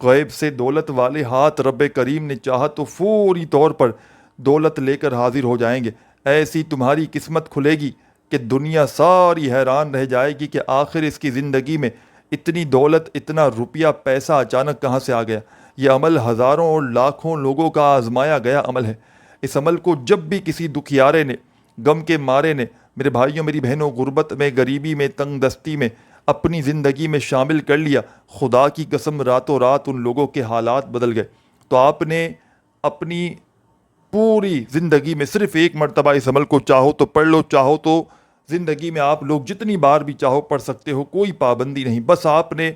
غیب سے دولت والے ہاتھ رب کریم نے چاہا تو فوری طور پر دولت لے کر حاضر ہو جائیں گے۔ ایسی تمہاری قسمت کھلے گی کہ دنیا ساری حیران رہ جائے گی کہ آخر اس کی زندگی میں اتنی دولت، اتنا روپیہ پیسہ اچانک کہاں سے آ گیا۔ یہ عمل ہزاروں اور لاکھوں لوگوں کا آزمایا گیا عمل ہے۔ اس عمل کو جب بھی کسی دکھیارے نے، غم کے مارے نے، میرے بھائیوں میری بہنوں، غربت میں، غریبی میں، تنگ دستی میں اپنی زندگی میں شامل کر لیا، خدا کی قسم راتوں رات ان لوگوں کے حالات بدل گئے۔ تو آپ نے اپنی پوری زندگی میں صرف ایک مرتبہ اس عمل کو چاہو تو پڑھ لو، چاہو تو زندگی میں آپ لوگ جتنی بار بھی چاہو پڑھ سکتے ہو، کوئی پابندی نہیں۔ بس آپ نے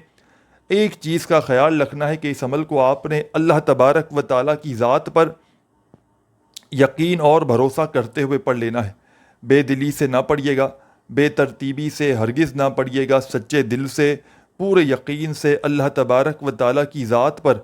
ایک چیز کا خیال رکھنا ہے کہ اس عمل کو آپ نے اللہ تبارک و تعالیٰ کی ذات پر یقین اور بھروسہ کرتے ہوئے پڑھ لینا ہے۔ بے دلی سے نہ پڑھیے گا، بے ترتیبی سے ہرگز نہ پڑھیے گا، سچے دل سے، پورے یقین سے اللہ تبارک و تعالیٰ کی ذات پر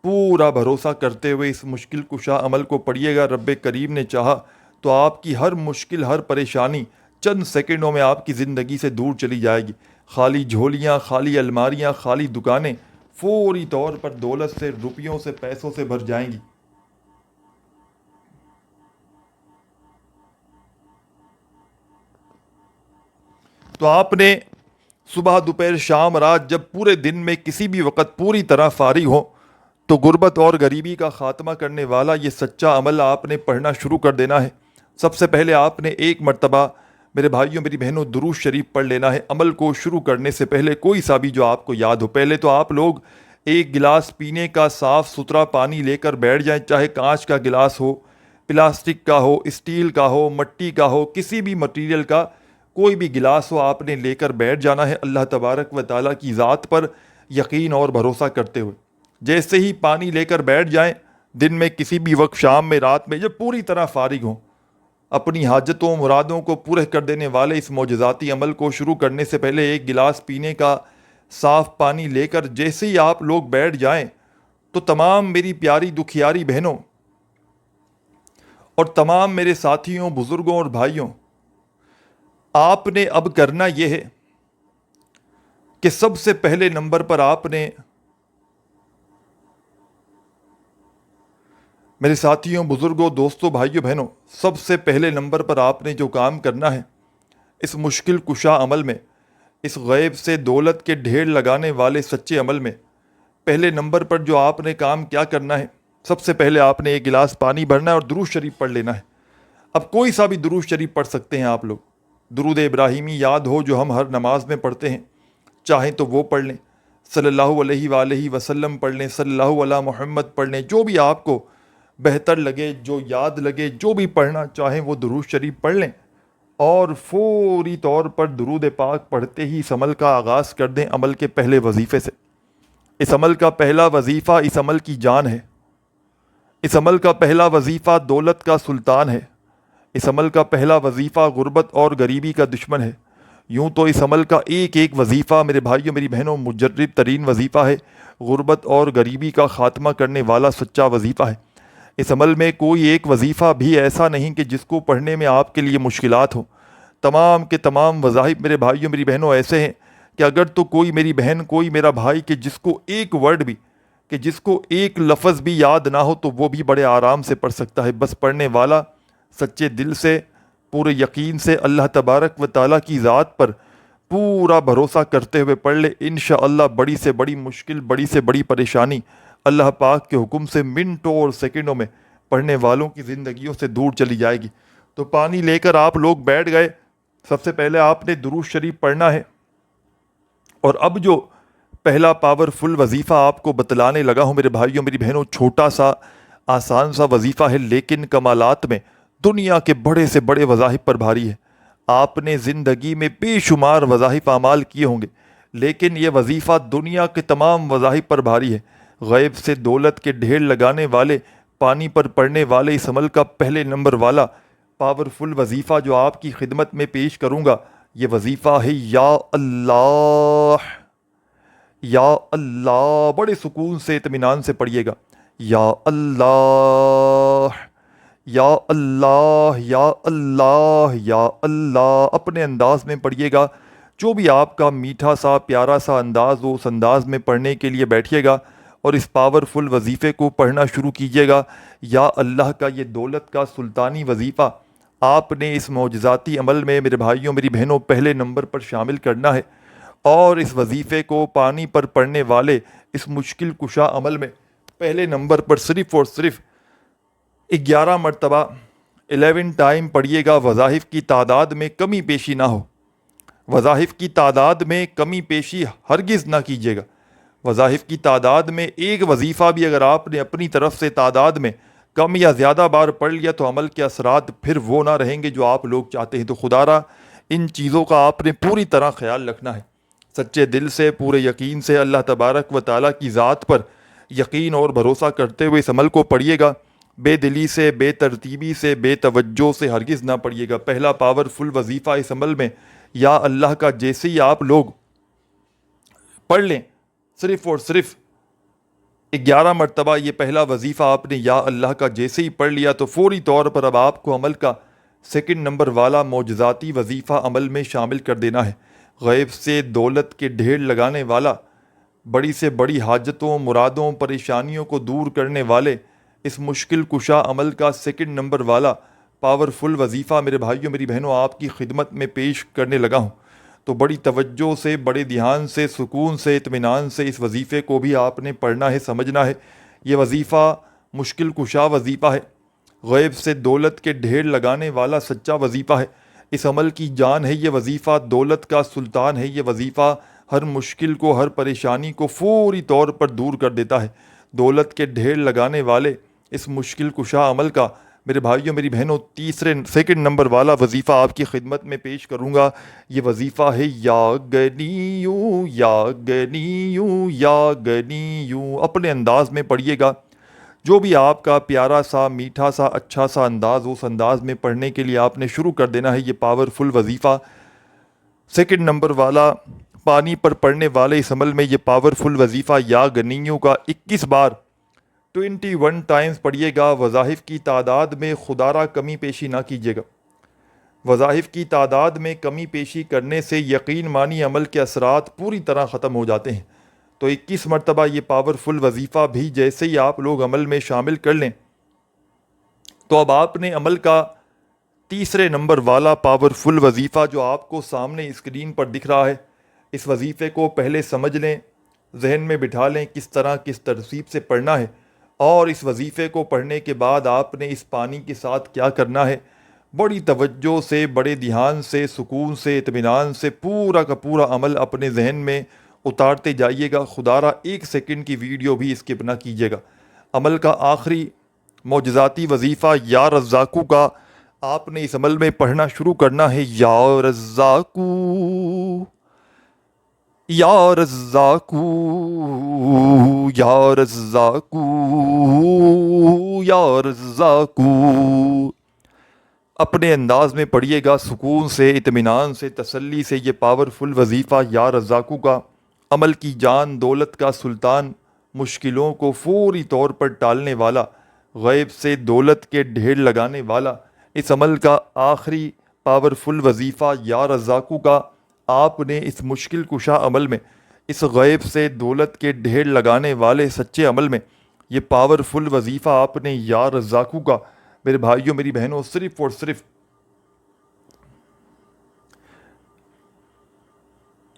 پورا بھروسہ کرتے ہوئے اس مشکل کشا عمل کو پڑھیے گا۔ رب کریم نے چاہا تو آپ کی ہر مشکل، ہر پریشانی چند سیکنڈوں میں آپ کی زندگی سے دور چلی جائے گی۔ خالی جھولیاں، خالی الماریاں، خالی دکانیں فوری طور پر دولت سے، روپیوں سے، پیسوں سے بھر جائیں گی۔ تو آپ نے صبح، دوپہر، شام، رات جب پورے دن میں کسی بھی وقت پوری طرح فارغ ہو تو غربت اور غریبی کا خاتمہ کرنے والا یہ سچا عمل آپ نے پڑھنا شروع کر دینا ہے۔ سب سے پہلے آپ نے ایک مرتبہ میرے بھائیوں میری بہنوں درود شریف پڑھ لینا ہے۔ عمل کو شروع کرنے سے پہلے کوئی سا بھی جو آپ کو یاد ہو، پہلے تو آپ لوگ ایک گلاس پینے کا صاف ستھرا پانی لے کر بیٹھ جائیں، چاہے کانچ کا گلاس ہو، پلاسٹک کا ہو، اسٹیل کا ہو، مٹی کا ہو، کسی بھی مٹیریل کا کوئی بھی گلاس ہو، آپ نے لے کر بیٹھ جانا ہے اللہ تبارک و تعالیٰ کی ذات پر یقین اور بھروسہ کرتے ہوئے۔ جیسے ہی پانی لے کر بیٹھ جائیں، دن میں کسی بھی وقت، شام میں، رات میں، جب پوری طرح فارغ ہوں، اپنی حاجتوں مرادوں کو پورے کر دینے والے اس معجزاتی عمل کو شروع کرنے سے پہلے ایک گلاس پینے کا صاف پانی لے کر جیسے ہی آپ لوگ بیٹھ جائیں تو تمام میری پیاری دکھیاری بہنوں اور تمام میرے ساتھیوں، بزرگوں اور بھائیوں، آپ نے اب کرنا یہ ہے کہ سب سے پہلے نمبر پر آپ نے، میرے ساتھیوں، بزرگوں، دوستوں، بھائیوں، بہنوں، سب سے پہلے نمبر پر آپ نے جو کام کرنا ہے اس مشکل کشا عمل میں، اس غیب سے دولت کے ڈھیر لگانے والے سچے عمل میں، پہلے نمبر پر جو آپ نے کام کیا کرنا ہے، سب سے پہلے آپ نے ایک گلاس پانی بھرنا ہے اور درود شریف پڑھ لینا ہے۔ اب کوئی سا بھی درود شریف پڑھ سکتے ہیں آپ لوگ، درود ابراہیمی یاد ہو جو ہم ہر نماز میں پڑھتے ہیں، چاہیں تو وہ پڑھ لیں، صلی اللہ علیہ وآلہ وسلم پڑھ لیں، صلی اللہ علیہ محمد پڑھ لیں، جو بھی آپ کو بہتر لگے، جو یاد لگے، جو بھی پڑھنا چاہیں وہ درود شریف پڑھ لیں، اور فوری طور پر درود پاک پڑھتے ہی اس عمل کا آغاز کر دیں عمل کے پہلے وظیفے سے۔ اس عمل کا پہلا وظیفہ اس عمل کی جان ہے، اس عمل کا پہلا وظیفہ دولت کا سلطان ہے، اس عمل کا پہلا وظیفہ غربت اور غریبی کا دشمن ہے۔ یوں تو اس عمل کا ایک ایک وظیفہ میرے بھائیوں میری بہنوں مجرب ترین وظیفہ ہے، غربت اور غریبی کا خاتمہ کرنے والا سچا وظیفہ ہے۔ اس عمل میں کوئی ایک وظیفہ بھی ایسا نہیں کہ جس کو پڑھنے میں آپ کے لیے مشکلات ہوں۔ تمام کے تمام وظائف میرے بھائیوں میری بہنوں ایسے ہیں کہ اگر تو کوئی میری بہن، کوئی میرا بھائی کہ جس کو ایک ورڈ بھی، کہ جس کو ایک لفظ بھی یاد نہ ہو تو وہ بھی بڑے آرام سے پڑھ سکتا ہے۔ بس پڑھنے والا سچے دل سے، پورے یقین سے اللہ تبارک و تعالیٰ کی ذات پر پورا بھروسہ کرتے ہوئے پڑھ لے، انشاءاللہ بڑی سے بڑی مشکل، بڑی سے بڑی پریشانی اللہ پاک کے حکم سے منٹوں اور سیکنڈوں میں پڑھنے والوں کی زندگیوں سے دور چلی جائے گی۔ تو پانی لے کر آپ لوگ بیٹھ گئے، سب سے پہلے آپ نے درود شریف پڑھنا ہے، اور اب جو پہلا پاورفل وظیفہ آپ کو بتلانے لگا ہوں میرے بھائیوں میری بہنوں، چھوٹا سا آسان سا وظیفہ ہے لیکن کمالات میں دنیا کے بڑے سے بڑے وظائف پر بھاری ہے۔ آپ نے زندگی میں بے شمار وظائف اعمال کیے ہوں گے لیکن یہ وظیفہ دنیا کے تمام وظائف پر بھاری ہے۔ غیب سے دولت کے ڈھیر لگانے والے، پانی پر پڑنے والے اس عمل کا پہلے نمبر والا پاورفل وظیفہ جو آپ کی خدمت میں پیش کروں گا، یہ وظیفہ ہے یا اللہ، یا اللہ۔ بڑے سکون سے، اطمینان سے پڑھیے گا، یا اللہ، یا اللہ، یا اللہ، یا اللہ۔ اپنے انداز میں پڑھیے گا، جو بھی آپ کا میٹھا سا پیارا سا انداز ہو اس انداز میں پڑھنے کے لیے بیٹھیے گا، اور اس پاورفل وظیفے کو پڑھنا شروع کیجیے گا۔ یا اللہ کا یہ دولت کا سلطانی وظیفہ آپ نے اس معجزاتی عمل میں میرے بھائیوں میری بہنوں پہلے نمبر پر شامل کرنا ہے، اور اس وظیفے کو پانی پر پڑھنے والے اس مشکل کشا عمل میں پہلے نمبر پر صرف اور صرف 11 مرتبہ 11 ٹائم پڑھیے گا۔ وظائف کی تعداد میں کمی بیشی نہ ہو، وظائف کی تعداد میں کمی بیشی ہرگز نہ کیجیے گا۔ وظائف کی تعداد میں ایک وظیفہ بھی اگر آپ نے اپنی طرف سے تعداد میں کم یا زیادہ بار پڑھ لیا تو عمل کے اثرات پھر وہ نہ رہیں گے جو آپ لوگ چاہتے ہیں۔ تو خدا را ان چیزوں کا آپ نے پوری طرح خیال رکھنا ہے، سچے دل سے پورے یقین سے اللہ تبارک و تعالیٰ کی ذات پر یقین اور بھروسہ کرتے ہوئے اس عمل کو پڑھیے گا۔ بے دلی سے، بے ترتیبی سے، بے توجہ سے ہرگز نہ پڑھیے گا۔ پہلا پاورفل وظیفہ اس عمل میں یا اللہ کا جیسے ہی آپ لوگ پڑھ لیں، صرف اور صرف 11 مرتبہ یہ پہلا وظیفہ آپ نے یا اللہ کا جیسے ہی پڑھ لیا تو فوری طور پر اب آپ کو عمل کا سیکنڈ نمبر والا معجزاتی وظیفہ عمل میں شامل کر دینا ہے۔ غیب سے دولت کے ڈھیر لگانے والا، بڑی سے بڑی حاجتوں، مرادوں، پریشانیوں کو دور کرنے والے اس مشکل کشا عمل کا سیکنڈ نمبر والا پاورفل وظیفہ میرے بھائیوں میری بہنوں آپ کی خدمت میں پیش کرنے لگا ہوں۔ تو بڑی توجہ سے، بڑے دھیان سے، سکون سے، اطمینان سے اس وظیفے کو بھی آپ نے پڑھنا ہے، سمجھنا ہے۔ یہ وظیفہ مشکل کشا وظیفہ ہے، غیب سے دولت کے ڈھیر لگانے والا سچا وظیفہ ہے۔ اس عمل کی جان ہے یہ وظیفہ، دولت کا سلطان ہے یہ وظیفہ، ہر مشکل کو، ہر پریشانی کو فوری طور پر دور کر دیتا ہے۔ دولت کے ڈھیر لگانے والے اس مشکل کشا عمل کا میرے بھائیوں میری بہنوں سیکنڈ نمبر والا وظیفہ آپ کی خدمت میں پیش کروں گا۔ یہ وظیفہ ہے یا گنیو یا گنیو یا گنیو۔ اپنے انداز میں پڑھیے گا، جو بھی آپ کا پیارا سا، میٹھا سا، اچھا سا انداز، اس انداز میں پڑھنے کے لیے آپ نے شروع کر دینا ہے۔ یہ پاورفل وظیفہ سیکنڈ نمبر والا پانی پر پڑھنے والے اس عمل میں یہ پاورفل وظیفہ یا گنیو کا 21 بار 21 ٹائمز پڑھیے گا۔ وظائف کی تعداد میں خدا را کمی پیشی نہ کیجیے گا۔ وظائف کی تعداد میں کمی پیشی کرنے سے یقین مانی عمل کے اثرات پوری طرح ختم ہو جاتے ہیں۔ تو 21 مرتبہ یہ پاورفل وظیفہ بھی جیسے ہی آپ لوگ عمل میں شامل کر لیں تو اب آپ نے عمل کا تیسرے نمبر والا پاورفل وظیفہ جو آپ کو سامنے اسکرین پر دکھ رہا ہے، اس وظیفے کو پہلے سمجھ لیں، ذہن میں بٹھا لیں کس طرح کس ترتیب سے پڑھنا ہے، اور اس وظیفے کو پڑھنے کے بعد آپ نے اس پانی کے ساتھ کیا کرنا ہے۔ بڑی توجہ سے، بڑے دھیان سے، سکون سے، اطمینان سے پورا کا پورا عمل اپنے ذہن میں اتارتے جائیے گا۔ خدا را 1 سیکنڈ کی ویڈیو بھی اسکپ نہ کیجیے گا۔ عمل کا آخری معجزاتی وظیفہ یا رزاقو کا آپ نے اس عمل میں پڑھنا شروع کرنا ہے۔ یا رزاقو یا رزاقو یا رزاقو یا رزاقو۔ اپنے انداز میں پڑھیے گا، سکون سے، اطمینان سے، تسلی سے۔ یہ پاورفل وظیفہ یا رزاقو کا عمل کی جان، دولت کا سلطان، مشکلوں کو فوری طور پر ٹالنے والا، غیب سے دولت کے ڈھیر لگانے والا اس عمل کا آخری پاورفل وظیفہ یا رزاقو کا آپ نے اس مشکل کشا عمل میں، اس غیب سے دولت کے ڈھیر لگانے والے سچے عمل میں یہ پاورفل وظیفہ آپ نے یا رزاقو کا میرے بھائیوں میری بہنوں صرف اور صرف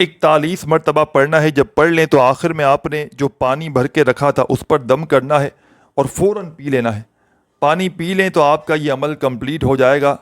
41 مرتبہ پڑھنا ہے۔ جب پڑھ لیں تو آخر میں آپ نے جو پانی بھر کے رکھا تھا اس پر دم کرنا ہے اور فوراً پی لینا ہے۔ پانی پی لیں تو آپ کا یہ عمل کمپلیٹ ہو جائے گا۔